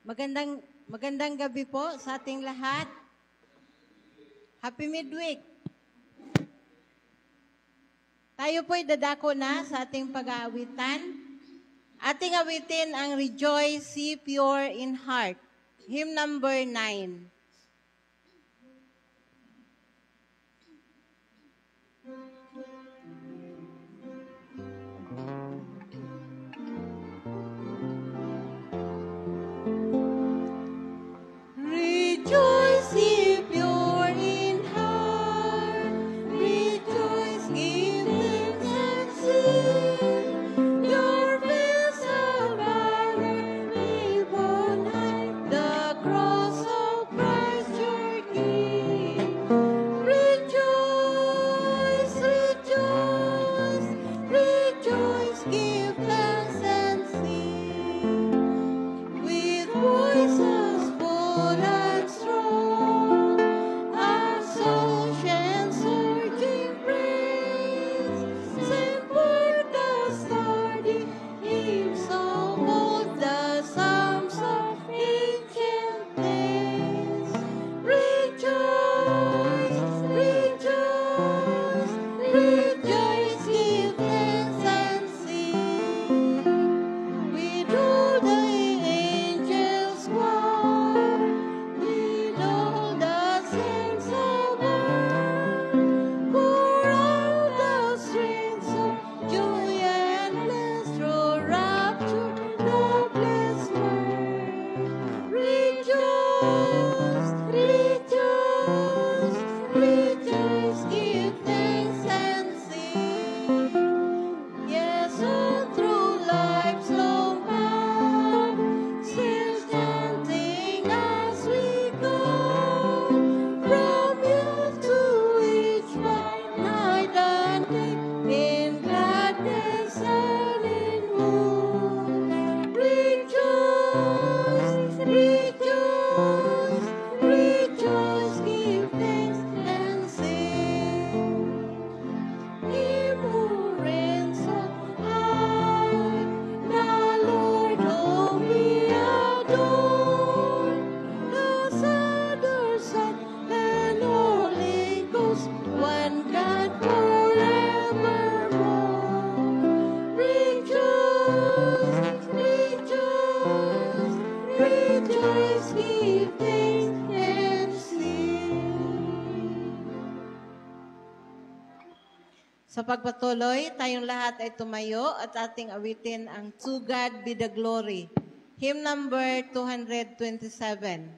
Magandang gabi po sa ating lahat. Happy midweek. Tayo po'y dadako na sa ating pag-aawitan. Ating awitin ang Rejoice, Ye Pure in Heart. Hymn number 9. Rejoice, ye pure in heart. Rejoice, give thanks and sing. Your face of valor wave on high, the cross of Christ your King. Rejoice, rejoice, rejoice, give thanks and sing. With voices full and strong, our souls shall surging praise. Sing forth the sturdy hymns of old, the psalms of ancient days. Rejoice, rejoice, rejoice, give thanks and sing. With all the angels choir, with all the saints above, pour out the strains of joy and bliss through rapture, the blessed word. Rejoice, rejoice, rejoice, give thanks and sing. Yes, all through life's long path, still chanting as we go, from youth to age, by night and day, in gladness and in woe. Rejoice, rejoice, rejoice, give thanks and sing. Him who reigns on high, the Lord whom we adore, the Father, Son, and Holy Ghost, one God forevermore. Rejoice, rejoice, rejoice, give thanks and sing. Sa pagpatuloy, tayong lahat ay tumayo at ating awitin ang To God Be the Glory. Hymn number 227.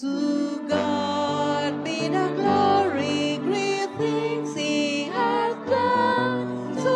To God be the glory, great things He has done. So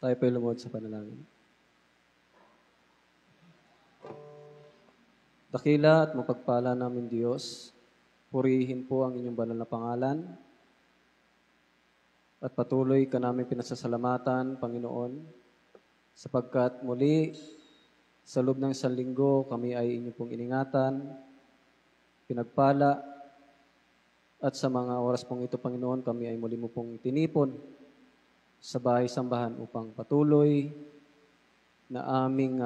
Tayo po'y lumuhod sa panalangin. Dakila at mapagpala namin Diyos, purihin po ang inyong banal na pangalan at patuloy ka namin pinasasalamatan, Panginoon, sapagkat muli sa loob ng isang linggo kami ay inyong pong iningatan, pinagpala, at sa mga oras pong ito, Panginoon, kami ay muli mo pong tinipon sa bahay-sambahan upang patuloy na aming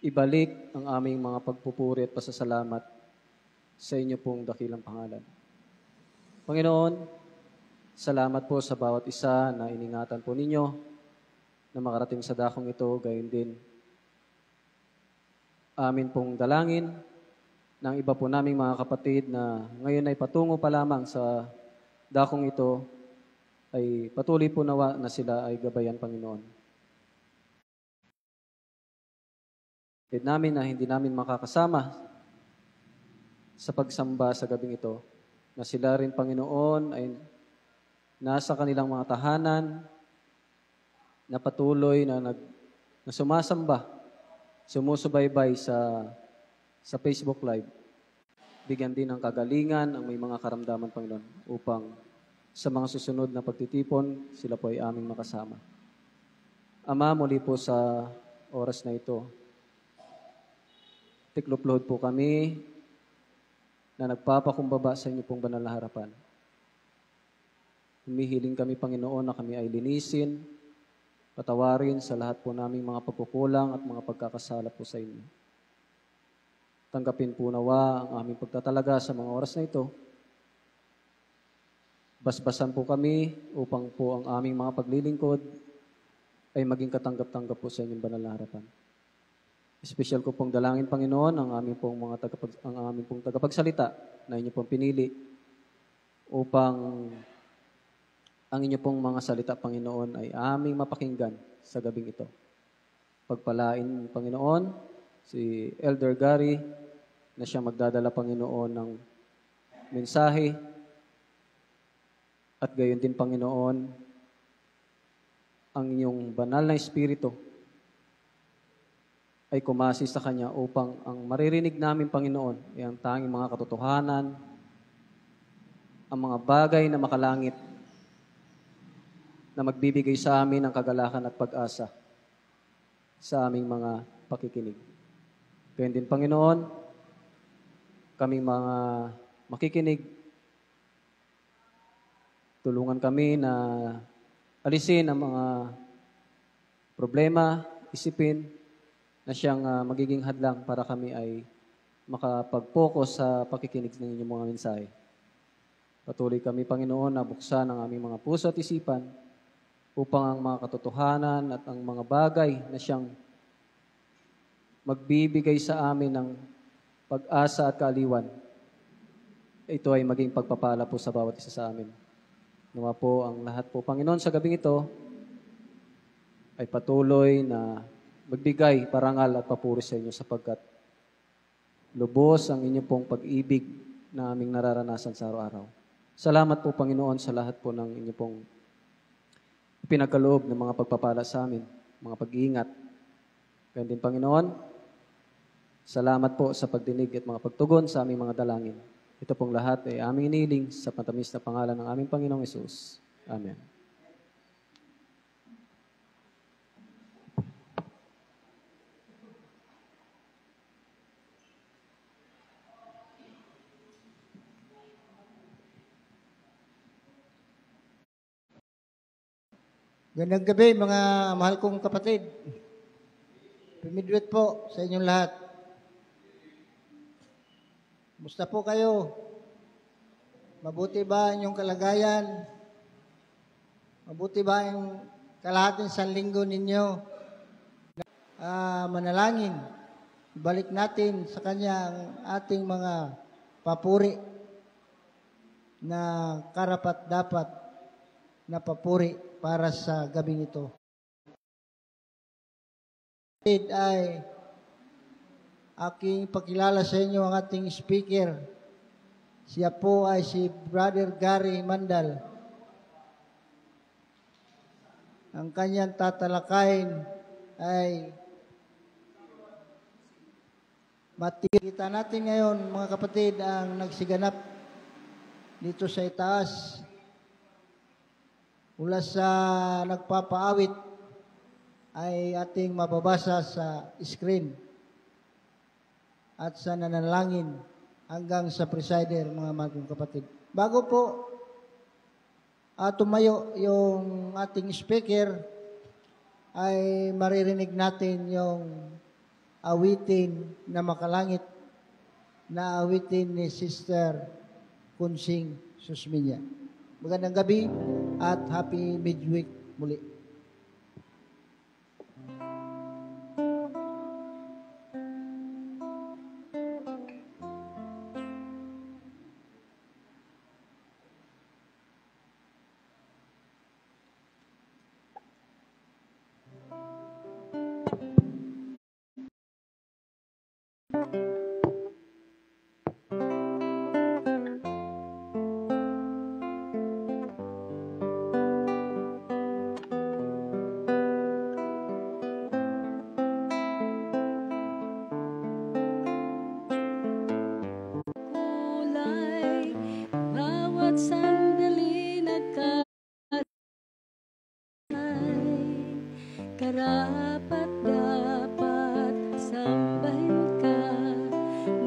ibalik ang aming mga pagpupuri at pasasalamat sa inyo pong dakilang pangalan. Panginoon, salamat po sa bawat isa na iningatan po ninyo na makarating sa dakong ito, gayon din amin pong dalangin ng iba po naming mga kapatid na ngayon ay patungo pa lamang sa dakong ito, ay patuloy po nawa na sila ay gabayan, Panginoon. Kahit namin na hindi namin makakasama sa pagsamba sa gabing ito, na sila rin, Panginoon, ay nasa kanilang mga tahanan, na patuloy na sumasamba, sumusubaybay sa Facebook Live. Bigyan din ng kagalingan ang may mga karamdaman, Panginoon, upang sa mga susunod na pagtitipon, sila po ay aming makasama. Ama, muli po sa oras na ito, tiklop-lod po kami na nagpapakumbaba sa inyo pong banal na harapan. Humihiling kami, Panginoon, na kami ay linisin, patawarin sa lahat po naming mga pagkukulang at mga pagkakasala po sa inyo. Tanggapin po nawa ang aming pagtatalaga sa mga oras na ito. Basbasan po kami upang po ang aming mga paglilingkod ay maging katanggap-tanggap po sa inyong banal na harapan. Espesyal ko pong dalangin, Panginoon, ang aming pong tagapagsalita na inyo pong pinili upang ang inyo pong mga salita, Panginoon, ay aming mapakinggan sa gabing ito. Pagpalain, Panginoon, si Elder Gary na siya magdadala, Panginoon, ng mensahe. At gayon din, Panginoon, ang inyong banal na Espiritu ay kumasi sa Kanya upang ang maririnig namin, Panginoon, ay ang tanging mga katotohanan, ang mga bagay na makalangit na magbibigay sa amin ng kagalakan at pag-asa sa aming mga pakikinig. Gayon din, Panginoon, kaming mga makikinig, tulungan kami na alisin ang mga problema, isipin na siyang magiging hadlang para kami ay makapag-focus sa pakikinig ng inyong mga mensahe. Patuloy kami, Panginoon, na buksan ang aming mga puso at isipan upang ang mga katotohanan at ang mga bagay na siyang magbibigay sa amin ng pag-asa at kaaliwan, ito ay maging pagpapala po sa bawat isa sa amin. Nawa po ang lahat po, Panginoon, sa gabing ito ay patuloy na magbigay parangal at papuri sa inyo sapagkat lubos ang inyo pong pag-ibig na aming nararanasan sa araw-araw. Salamat po, Panginoon, sa lahat po ng inyo pong pinagkaloob ng mga pagpapala sa amin, mga pag-iingat. Kaya din, Panginoon, salamat po sa pagdinig at mga pagtugon sa aming mga dalangin. Ito pong lahat ay aming iniling sa matamis na pangalan ng aming Panginoong Hesus. Amen. Gandang gabi, mga mahal kong kapatid. Pumidwet po sa inyong lahat. Musta po kayo? Mabuti ba inyong kalagayan? Mabuti ba ang kalahating sanlinggo ninyo? Manalangin. Ibalik natin sa Kanya ang ating mga papuri na karapat-dapat na papuri para sa gabing ito. Ay aking pakilala sa inyo ang ating speaker. Siya po ay si Brother Gary Mandal. Ang kanyang tatalakayin ay makikita natin ngayon, mga kapatid, ang nagsiganap dito sa itaas. Mula sa nagpapaawit ay ating mababasa sa screen at sa nanalangin hanggang sa presider, mga magong kapatid. Bago po tumayo yung ating speaker, ay maririnig natin yung awitin na makalangit na awitin ni Sister Kunsing Susminya. Magandang gabi at happy midweek muli. Kulay, bawat sandali karapat-dapat sambahin ka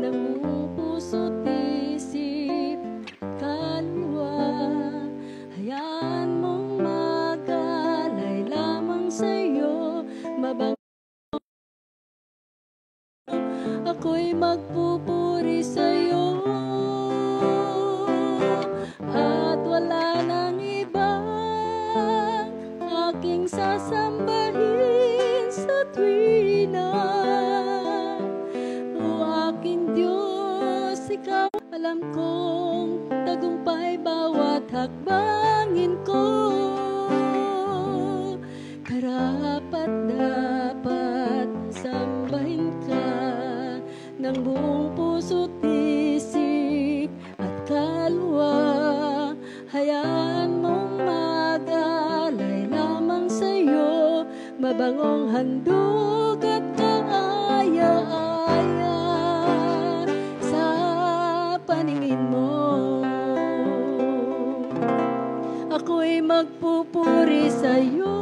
ng buong puso't isip, kaluluwa. Hayaan mong magalay lamang sa'yo, mabang ako'y magpupuri sa'yo. At wala nang ibang aking sasambahin sa tuwina. O aking Diyos, ikaw alam kong tagumpay bawat hakbangin ko. Karapat-dapat sambahin ka ng buong puso't isip at kaluluwa. Hayaan mong magalay lamang sa'yo, mabangong handog at kaaya-aya sa paningin mo. Ako'y magpupuri sa'yo,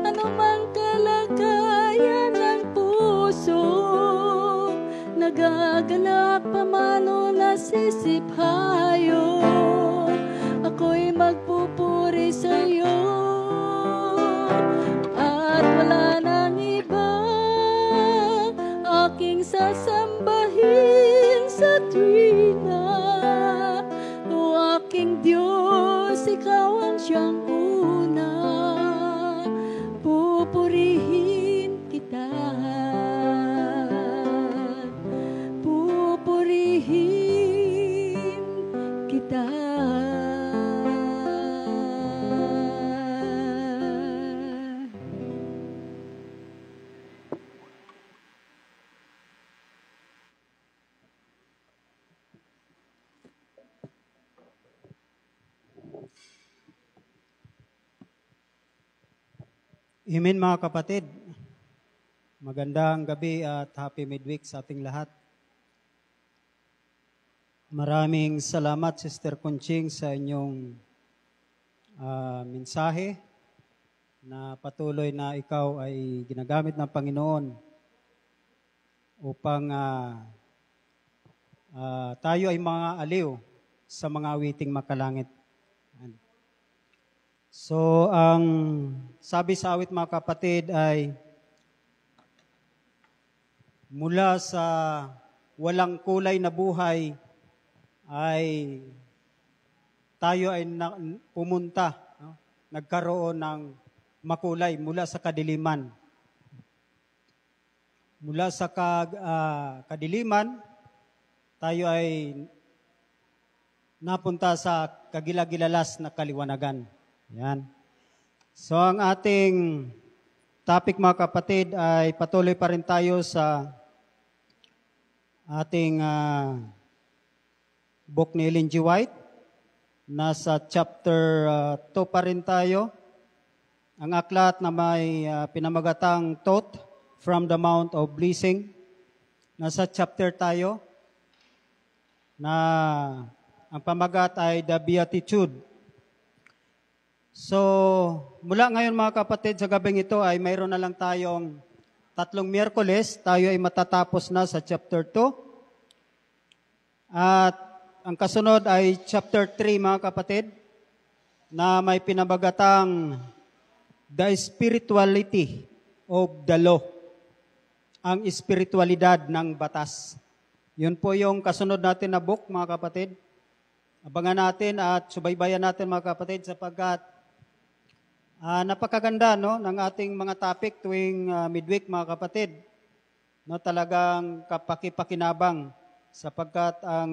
anumang kalagayan ng puso, nagaganap pamano nasisiphayo. Ako'y magpupuri sa'yo, at wala nang ibang aking sasambahin sa tuwina. O aking Diyos, ikaw ang siyang una, pupurihin kita. Pupurihin kita. Amen mga kapatid. Magandang gabi at happy midweek sa ating lahat. Maraming salamat Sister Kunching sa inyong mensahe na patuloy na ikaw ay ginagamit ng Panginoon upang tayo ay mga aliw sa mga awiting makalangit. So, ang sabi sa awit mga kapatid ay mula sa walang kulay na buhay ay tayo ay pumunta, no? Nagkaroon ng makulay mula sa kadiliman. Mula sa kadiliman, tayo ay napunta sa kagilagilalas na kaliwanagan. Yan. So ang ating topic mga kapatid ay patuloy pa rin tayo sa ating book ni Ellen G. White. Nasa chapter 2 pa rin tayo. ang aklat na may pinamagatang Thought from the Mount of Blessing. Nasa chapter tayo na ang pamagat ay The Beatitude. So, mula ngayon mga kapatid, sa gabing ito ay mayroon na lang tayong 3 Miyerkules. Tayo ay matatapos na sa chapter 2. At ang kasunod ay chapter 3 mga kapatid, na may pinamagatang The Spirituality of the Law. Ang espiritualidad ng batas. Yun po yung kasunod natin na book, mga kapatid. Abangan natin at subaybayan natin, mga kapatid, sapagkat napakaganda no, ng ating mga topic tuwing midweek, mga kapatid. No, talagang kapakipakinabang sapagkat ang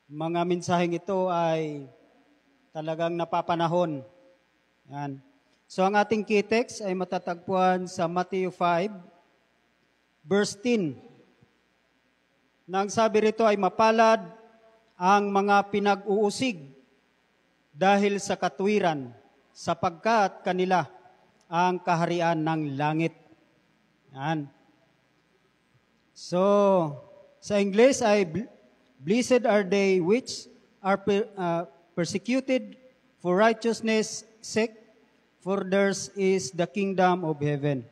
mga mensaheng ito ay talagang napapanahon. Yan. So ang ating key text ay matatagpuan sa Matthew 5, verse 10. Nang sabi rito ay mapalad ang mga pinag-uusig dahil sa katwiran, sapagkat kanila ang kaharian ng langit. Yan. So, sa English ay blessed are they which are persecuted for righteousness' sake, for theirs is the kingdom of heaven.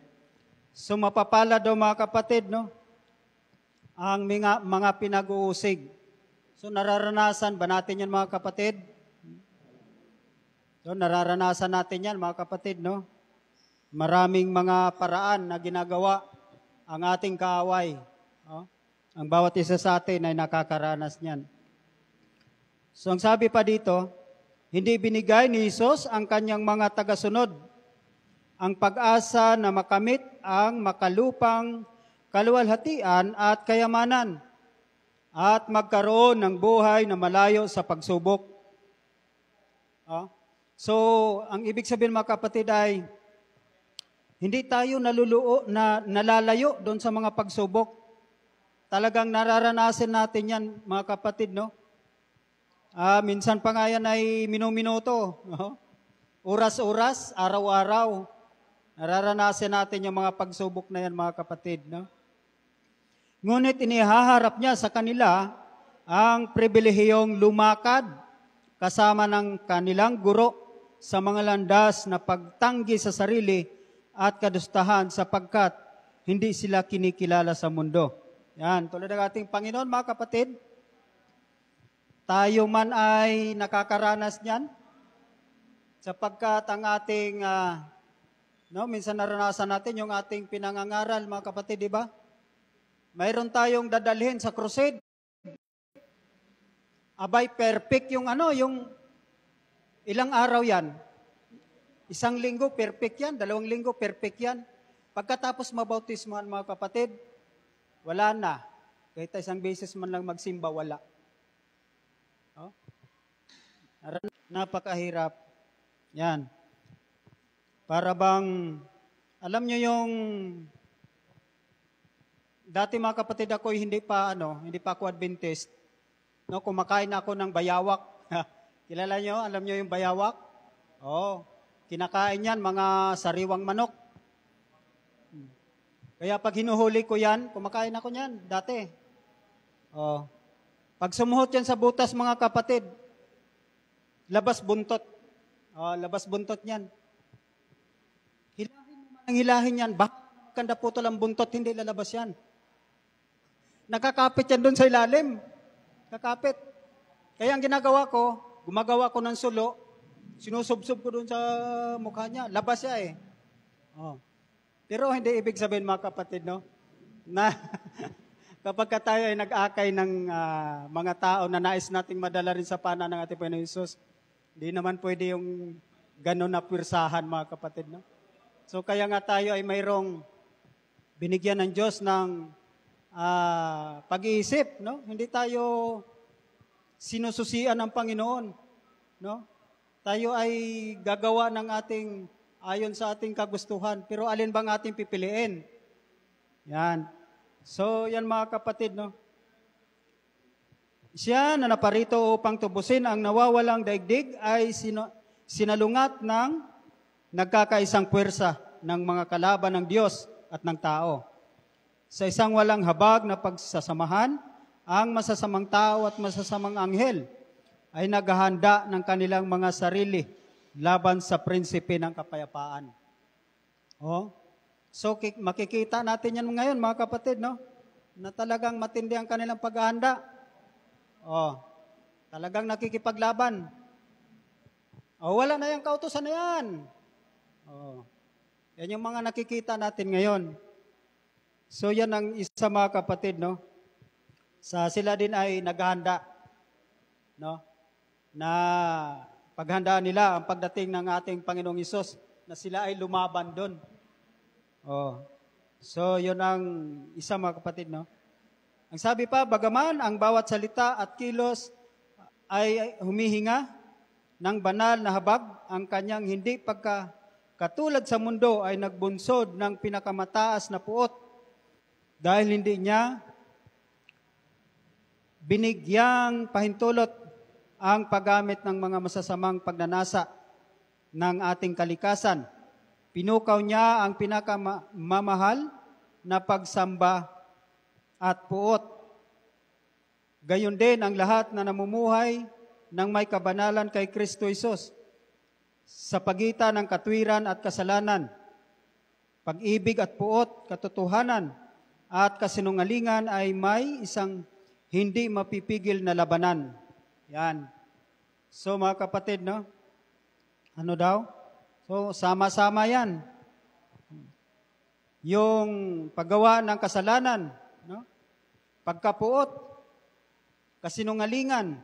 So mapapala daw mga kapatid, no? Ang mga pinag-uusig. So nararanasan ba natin yan mga kapatid? So nararanasan natin yan mga kapatid, no? Maraming mga paraan na ginagawa ang ating kaaway. No? Ang bawat isa sa atin ay nakakaranas niyan. So ang sabi pa dito, hindi binigay ni Jesus ang kanyang mga tagasunod ang pag-asa na makamit ang makalupang kaluwalhatian at kayamanan at magkaroon ng buhay na malayo sa pagsubok. So, ang ibig sabihin mga kapatid ay hindi tayo nalalayo doon sa mga pagsubok. Talagang nararanasan natin yan mga kapatid, no? Minsan pa nga yan ay minuminuto, no? Oras-oras, araw-araw. Nararanasan natin yung mga pagsubok na yan, mga kapatid. No? Ngunit inihaharap niya sa kanila ang pribilehiyong lumakad kasama ng kanilang guro sa mga landas na pagtanggi sa sarili at kadustahan sapagkat hindi sila kinikilala sa mundo. Yan, tulad ng ating Panginoon, mga kapatid, tayo man ay nakakaranas niyan sapagkat ang ating minsan naranasan natin yung ating pinangangaral, mga kapatid, di ba? Mayroon tayong dadalhin sa crusade. Abay, perfect yung yung ilang araw yan. 1 linggo, perfect yan. 2 linggo, perfect yan. Pagkatapos mabautismohan, mga kapatid, wala na. Kahit 1 beses man lang magsimba, wala. Oh? Napakahirap. Yan. Para bang, alam nyo yung, dati mga kapatid ako hindi pa ako Adventist. No, kumakain ako ng bayawak. Kilala nyo? Alam nyo yung bayawak? Oo. Kinakain yan, mga sariwang manok. Kaya pag hinuhuli ko yan, kumakain ako yan, dati. Oo. Pag sumuhot yan sa butas, mga kapatid, labas buntot. Labas buntot yan. Hilahin mo man ang hilahin yan. Bakit kanda putol ang buntot, hindi lalabas yan. Nakakapit yan doon sa ilalim. Kakapit. Kaya ang ginagawa ko, gumagawa ko ng sulo, sinusubsob ko doon sa mukha niya. Labas siya eh. Pero hindi ibig sabihin mga kapatid, no? Na kapag tayo ay nag-akay ng mga tao na nais nating madala rin sa pana ng ating Panginoon Hesus, hindi naman pwede yung gano'n na pwersahan mga kapatid, no? So kaya nga tayo ay mayroong binigyan ng Diyos ng pag-iisip, no? Hindi tayo sinususian ng Panginoon, no? Tayo ay gagawa ng ating ayon sa ating kagustuhan, pero alin bang ating pipiliin? Yan. So, yan mga kapatid, no? Siya na naparito upang tubusin ang nawawalang daigdig ay sinalungat ng nagkakaisang puwersa ng mga kalaban ng Diyos at ng tao. Sa isang walang habag na pagsasamahan, ang masasamang tao at masasamang anghel ay naghahanda ng kanilang mga sarili laban sa prinsipe ng kapayapaan. Oh. So makikita natin yan ngayon mga kapatid, no? Na talagang matindi ang kanilang paghahanda. Oh. Talagang nakikipaglaban. Oh, wala na yung kautusan na yan. Oh. Yan yung mga nakikita natin ngayon. So yan ang isa mga kapatid, no? Sila din ay naghahanda, no? Na paghandaan nila ang pagdating ng ating Panginoong Hesus, na sila ay lumaban doon. Oh. So yun ang isa mga kapatid, no? Ang sabi pa, bagaman ang bawat salita at kilos ay humihinga ng banal na habag, ang kanyang hindi pagkakatulad sa mundo ay nagbunsod ng pinakamataas na puot dahil hindi niya binigyang pahintulot ang paggamit ng mga masasamang pagnanasa ng ating kalikasan. Pinukaw niya ang pinakamamahal na pagsamba at puot. Gayon din ang lahat na namumuhay ng may kabanalan kay Kristo Jesus sa pagitan ng katwiran at kasalanan, pag-ibig at puot, katotohanan at kasinungalingan ay may isang hindi mapipigil na labanan. Yan. So mga kapatid, no? Ano daw? So sama-sama yan. Yung paggawa ng kasalanan, no? Pagkapuot, kasinungalingan.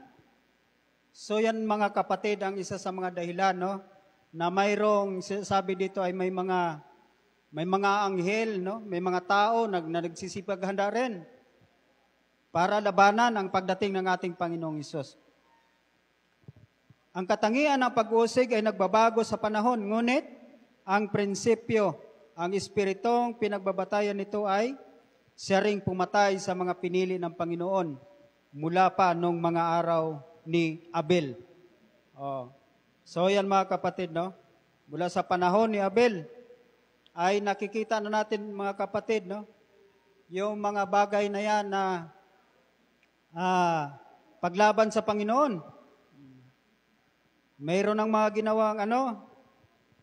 So yan mga kapatid ang isa sa mga dahilan, no? Na mayroong sabi dito ay may mga anghel, no? May mga tao na nagsisipaghanda rin para labanan ang pagdating ng ating Panginoong Hesus. Ang katangian ng pag-uusig ay nagbabago sa panahon, ngunit ang prinsipyo, ang espiritong pinagbabatayan nito ay siya ring pumatay sa mga pinili ng Panginoon mula pa nung mga araw ni Abel. Oh. So yan mga kapatid, no? Mula sa panahon ni Abel ay nakikita na natin mga kapatid, no? Yung mga bagay na yan na paglaban sa Panginoon. Mayroon ng mga ginawang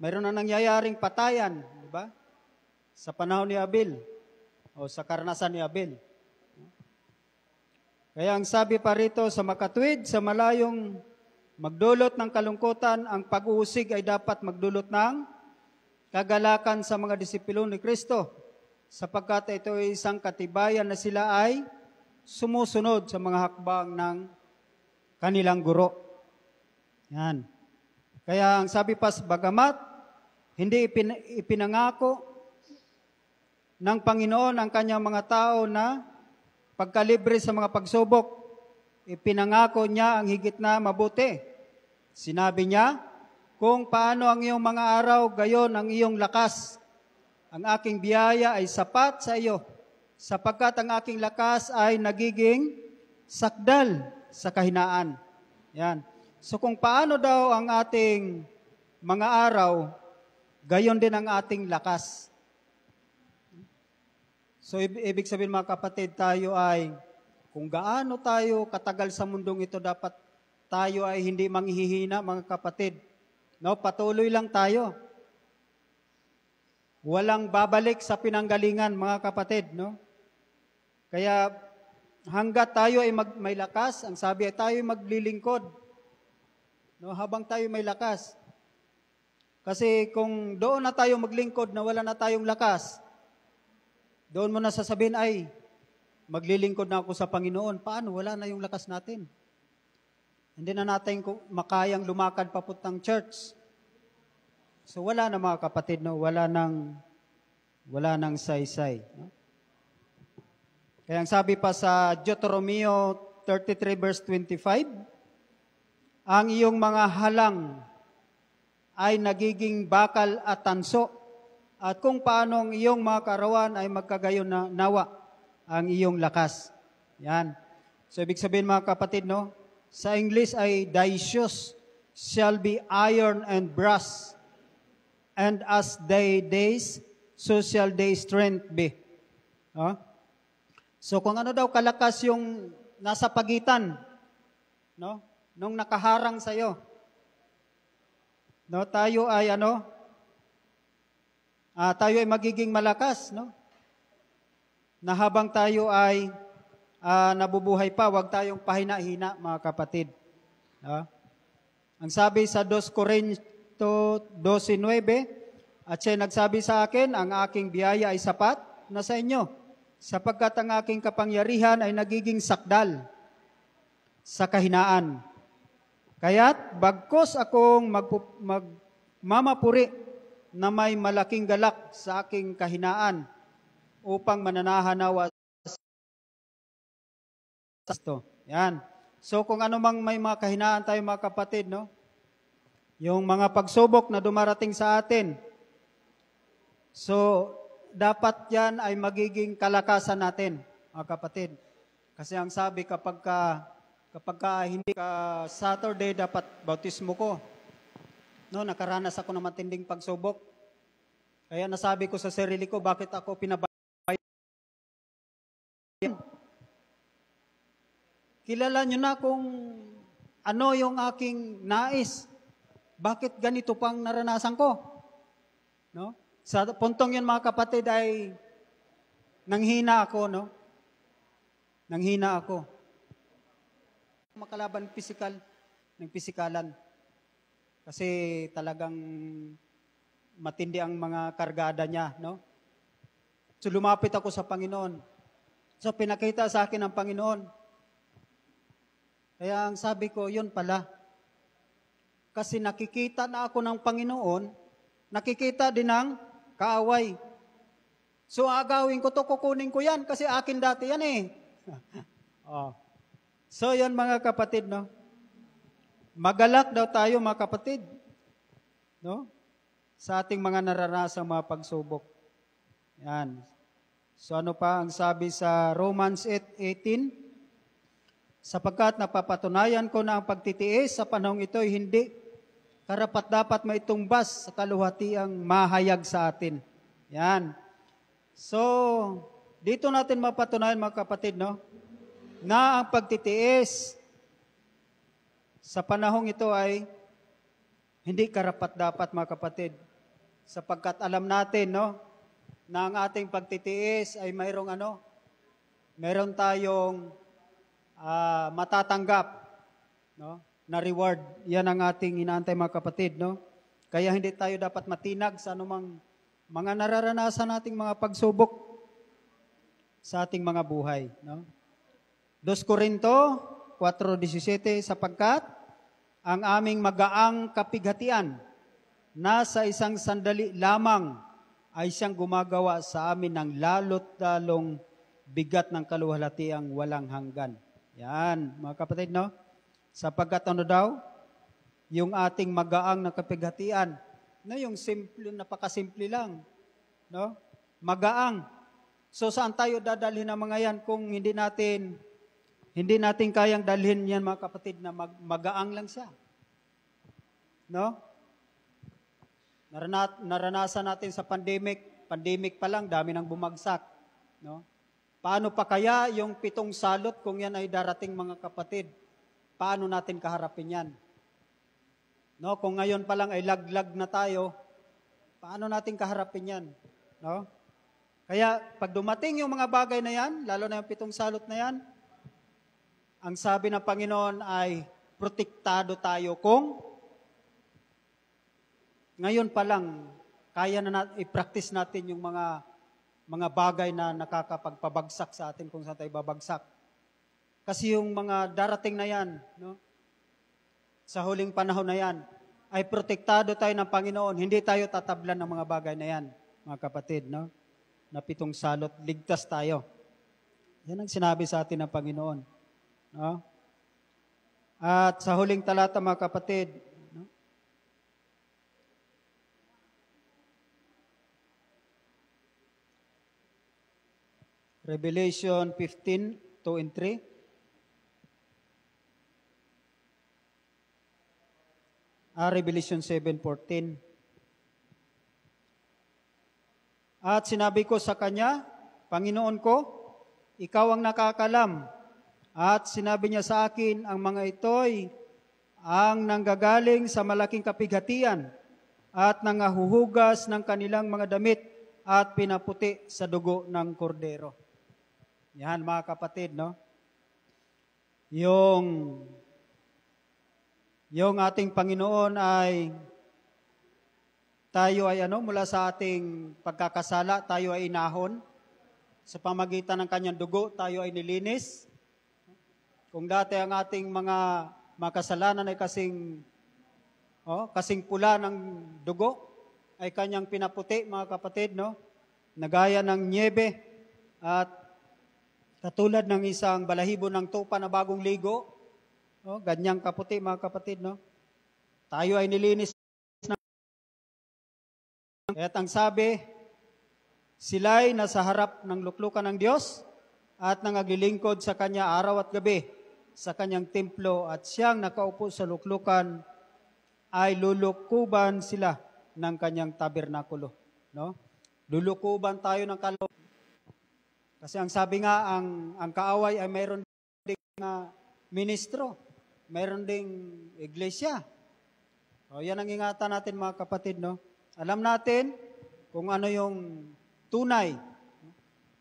mayroon na nangyayaring patayan, di ba? Sa panahon ni Abel o sa karanasan ni Abel. Kaya ang sabi pa rito, sa makatwid, sa malayong magdulot ng kalungkutan, ang pag-uusig ay dapat magdulot ng kagalakan sa mga disipulo ni Kristo, sapagkat ito ay isang katibayan na sila ay sumusunod sa mga hakbang ng kanilang guro. Yan. Kaya ang sabi pa, bagamat hindi ipinangako ng Panginoon ang kanyang mga tao na pagkalibre sa mga pagsubok, ipinangako niya ang higit na mabuti. Sinabi niya, kung paano ang iyong mga araw, gayon ang iyong lakas. Ang aking biyaya ay sapat sa iyo, sapagkat ang aking lakas ay nagiging sakdal sa kahinaan. Yan. So kung paano daw ang ating mga araw, gayon din ang ating lakas. So ibig sabihin mga kapatid, tayo ay, kung gaano tayo katagal sa mundong ito, dapat tayo ay hindi manghihina mga kapatid. No, patuloy lang tayo. Walang babalik sa pinanggalingan mga kapatid, no? Kaya hanggat tayo ay may lakas, ang sabi ay tayo ay maglilingkod. No, habang tayo may lakas. Kasi kung doon na tayo maglingkod na wala na tayong lakas, doon mo na sasabihin ay maglilingkod na ako sa Panginoon. Paano? Wala na yung lakas natin. Hindi na natin makayang lumakad papuntang church. So wala na mga kapatid, no? Wala nang saysay. No? Kaya ang sabi pa sa Deuteronomy 33 verse 25, ang iyong mga halang ay nagiging bakal at tanso, at kung paano ang iyong mga karawan ay magkagayon na nawa ang iyong lakas. Yan. So ibig sabihin mga kapatid, no? Sa English ay thy shoes shall be iron and brass. and as thy days, so shall thy strength be. Oh? So kung ano daw kalakas yung nasa pagitan, no? Nung nakaharang sa iyo. No, tayo ay tayo ay magiging malakas, no? Na habang tayo ay nabubuhay pa, wag tayong pahina-hina, mga kapatid. No? Ang sabi sa 2 Corinto 12:9, at siya nagsabi sa akin, ang aking biyaya ay sapat na sa inyo, sapagkat ang aking kapangyarihan ay nagiging sakdal sa kahinaan. Kaya't bagkos akong magmamapuri na may malaking galak sa aking kahinaan upang mananahanawa sa Kristo. Yan. So kung ano mang may mga kahinaan tayo, mga kapatid, no? Yung mga pagsubok na dumarating sa atin. So dapat yan ay magiging kalakasan natin, mga kapatid. Kasi ang sabi kapag hindi ka Saturday, dapat bautismo ko. No, nakaranas ako ng matinding pagsubok. Kaya nasabi ko sa sarili ko, bakit ako pinabayaan? Kilala nyo na kung ano yung aking nais. Bakit ganito pang naranasan ko? No? Sa puntong yun, mga kapatid, ay nanghina ako, no? Nanghina ako. Makalaban ng pisikalan. Kasi talagang matindi ang mga kargada niya, no? So lumapit ako sa Panginoon. So pinakita sa akin ng Panginoon. Kaya ang sabi ko, yun pala. Kasi nakikita na ako ng Panginoon, nakikita din ng kaaway. So agawin ko to, kukunin ko yan kasi akin dati yan eh. Oh. So yan, mga kapatid, no? Magalak daw tayo, mga kapatid, no? Sa ating mga naranasang mga pagsubok. Yan. So ano pa ang sabi sa Romans 8:18? Sapagkat napapatunayan ko na ang pagtitiis sa panahong ito ay hindi karapat-dapat maitumbas sa kaluwatiang mahayag sa atin. Yan. So, dito natin mapatunayan, mga kapatid, no? Na ang pagtitiis sa panahong ito ay hindi karapat-dapat, mga kapatid. Sapagkat alam natin, no? Na ang ating pagtitiis ay mayroong meron tayong matatanggap, no? Na reward. Yan ang ating inaantay, mga kapatid, no? Kaya hindi tayo dapat matinag sa anumang mga nararanasan nating mga pagsubok sa ating mga buhay, no? 2 Corinto 4:17, sapagkat ang aming magaang kapighatian na sa isang sandali lamang ay siyang gumagawa sa amin ng lalot lalong bigat ng kaluwalhatiang walang hanggan. Yan, mga kapatid, no? Sapagkat ano daw? Yung ating magaang na kapighatian, no? Yung simple, napakasimple lang, no? Magaang. So saan tayo dadalhin ng mga yan kung hindi natin kayang dalhin yan, mga kapatid, na magaang lang siya. No? Naranasan natin sa pandemic pa lang, dami nang bumagsak. No? Paano pa kaya yung 7 salot kung yan ay darating, mga kapatid? Paano natin kaharapin yan? No? Kung ngayon pa lang ay laglag na tayo, paano natin kaharapin yan? No? Kaya pag dumating yung mga bagay na yan, lalo na yung 7 salot na yan, ang sabi ng Panginoon ay protektado tayo kung ngayon pa lang kaya na i-practice natin yung mga bagay na nakakapagpabagsak sa atin kung saan tayo babagsak. Kasi yung mga darating na yan, no? Sa huling panahon na yan, ay protektado tayo ng Panginoon. Hindi tayo tatablan ng mga bagay na yan, mga kapatid, no? Na 7 salot, ligtas tayo. Yan ang sinabi sa atin ng Panginoon. No? At sa huling talata, mga kapatid, no? Revelation 15:2 and 3. Revelation 7:14. At sinabi ko sa kanya, Panginoon ko, ikaw ang nakakalam. At sinabi niya sa akin, ang mga ito'y ang nanggagaling sa malaking kapighatian at nangahuhugas ng kanilang mga damit at pinaputi sa dugo ng kordero. Yan mga kapatid, no? Yung ating Panginoon ay tayo ay mula sa ating pagkakasala, tayo ay inahon. Sa pamagitan ng kanyang dugo, tayo ay nilinis. Kung dati ang ating mga makasalanan ay kasing pula ng dugo, ay kanyang pinaputi, mga kapatid, no? Nagaya ng niebe at katulad ng isang balahibo ng tupa na bagong ligo, ganyang kaputi, mga kapatid, no? Tayo ay nilinis. At ang sabi, sila'y nasa harap ng luklukan ng Diyos at nangaglilingkod sa Kanya araw at gabi sa Kanyang templo at siyang nakaupo sa luklukan ay lulukuban sila ng Kanyang tabernakulo. No? Lulukuban tayo ng kaloob. Kasi ang sabi nga, ang kaaway ay mayroon ding ministro, mayroon ding iglesia. Yan ang ingatan natin, mga kapatid, no? Alam natin kung ano yung tunay.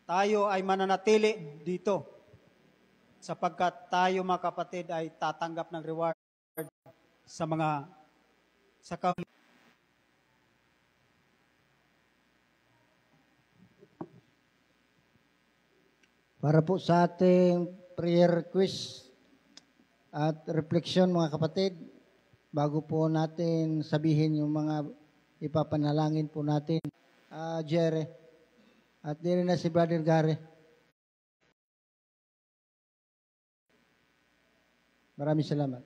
Tayo ay mananatili dito sapagkat tayo, mga kapatid, ay tatanggap ng reward sa Para po sa ating prayer quiz at reflection, mga kapatid, bago po natin sabihin yung mga ipapanalangin po natin, Jerry, at din na si Brother Gary. Maraming salamat.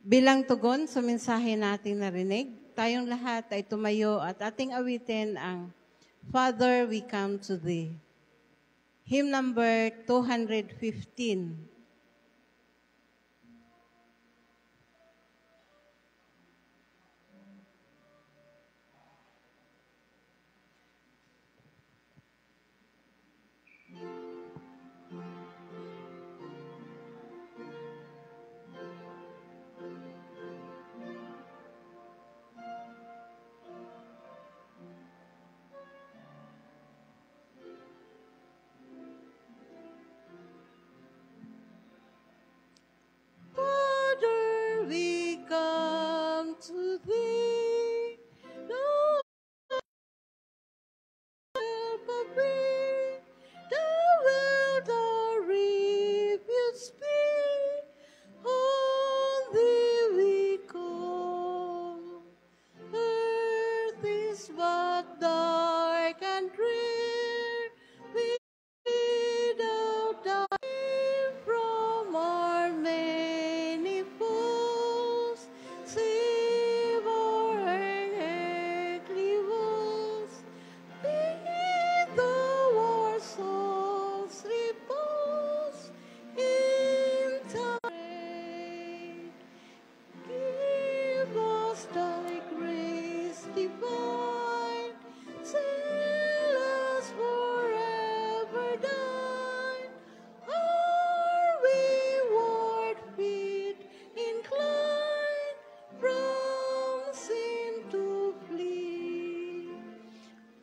Bilang tugon sa mensahe nating narinig, tayong lahat ay tumayo at ating awitin ang Father, we come to Thee. Hymn number 215. Father, we come to Thee. No help of thee. Thou wilt our refuge be. On Thee we call. Earth is but dark and drear. Without Thy from our many foes, save our earthly woes. Be Thou our souls repose in Thy. Give us Thy grace divine, seal us forever Thine. Our wayward feet incline, from sin to flee.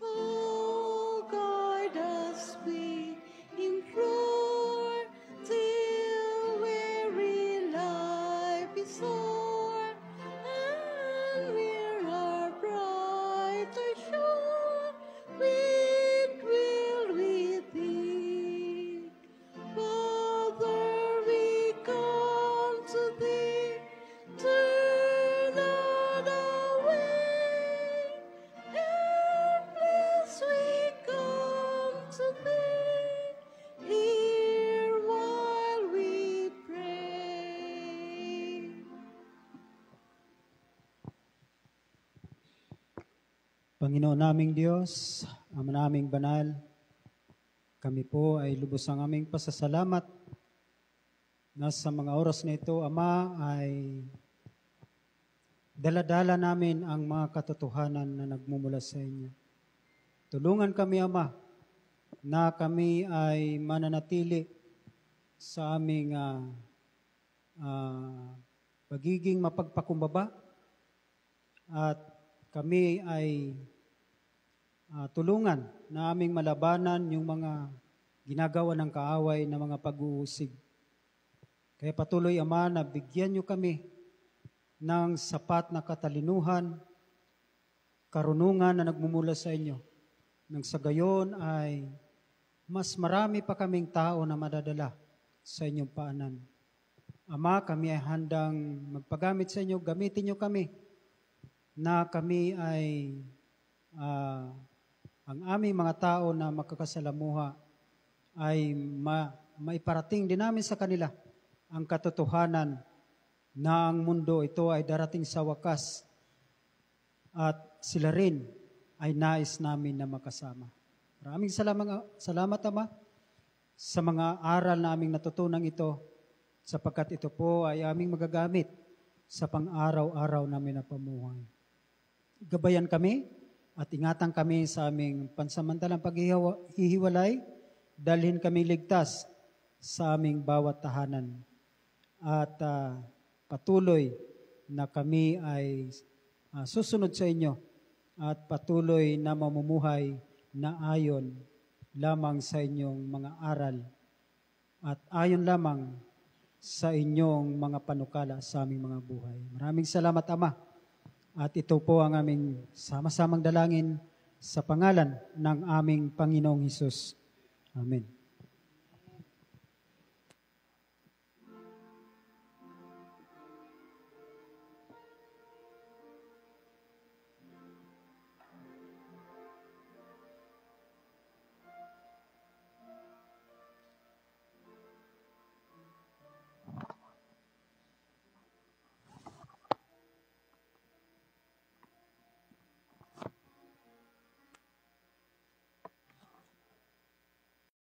Oh, guide us, we implore, till weary life is o'er, and we're our brighter shore, will with Thee. Father, we come to Thee, turn not away. Helpless we come to Thee, hear while we pray. Panginoon naming Diyos, Ama naming banal, kami po ay lubos ang aming pasasalamat na sa mga oras na ito, Ama, ay daladala namin ang mga katotohanan na nagmumula sa inyo. Tulungan kami, Ama, na kami ay mananatili sa aming pagiging mapagpakumbaba at kami ay tulungan na aming malabanan yung mga ginagawa ng kaaway na mga pag-uusig. Kaya patuloy, Ama, na bigyan niyo kami ng sapat na katalinuhan, karunungan na nagmumula sa inyo. Nang sa gayon ay mas marami pa kaming tao na madadala sa inyong paanan. Ama, kami ay handang magpagamit sa inyo, gamitin niyo kami na kami ay ang aming mga tao na makakasalamuha ay maiparating din namin sa kanila ang katotohanan na ang mundo ito ay darating sa wakas at sila rin ay nais namin na makasama. Maraming salamat, Ama, sa mga aral na aming natutunan ito sapagkat ito po ay aming magagamit sa pang-araw-araw namin na pamuhay. Gabayan kami at ingatan kami sa aming pansamantalang paghihiwalay, dalhin kami ligtas sa aming bawat tahanan. At patuloy na kami ay susunod sa inyo at patuloy na mamumuhay na ayon lamang sa inyong mga aral at ayon lamang sa inyong mga panukala sa aming mga buhay. Maraming salamat, Ama. At ito po ang aming sama-samang dalangin sa pangalan ng aming Panginoong Hesus. Amen.